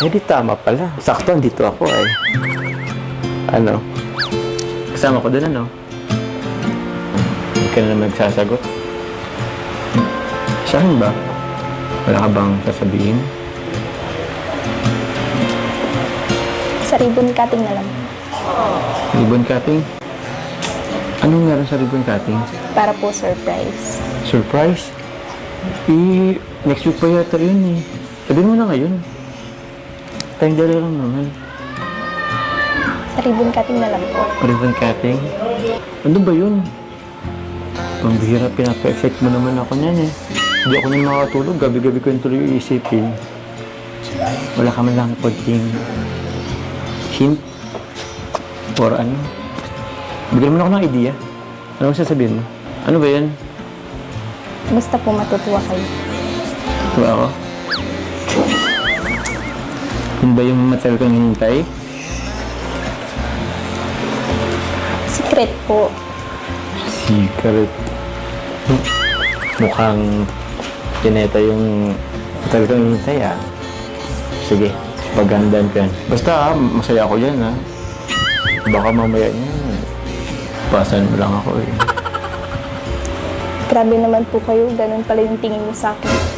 Eh di tama pala. Sakto, dito ako eh. Ano? Kasama ko doon ano? Hindi ka na naman nagsasagot. Saan ba? Wala ka bang sasabihin? Sa ribbon cutting na lang. Ribbon cutting? Anong meron sa ribbon cutting? Para po surprise. Surprise? Next week pa yata yun eh. Sabihin mo na ngayon. Tayong dala lang naman. Sa ribbon cutting na lang po. Ribbon cutting? Ano ba yun? Pambihira, pinapa-excite mo naman ako niyan eh. Hindi ako niyan makatulog. Gabi-gabi ko yung tuloy iisipin. Wala ka man lang konting hint? Or ano? Bigyan mo na ako ng idea. Ano ang sasabihin mo? Ano ba yan? Basta po matutuwa kayo. Ito ako? Yun ba yung matagal kang hinintay? Secret po. Secret. Mukhang tineta yung matagal kang hinintay ah. Sige, paghandaan ko yan. Basta masaya ako dyan ah. Baka mamaya niya, pasan mo lang ako eh. Grabe naman po kayo. Ganun pala yung tingin mo sa akin.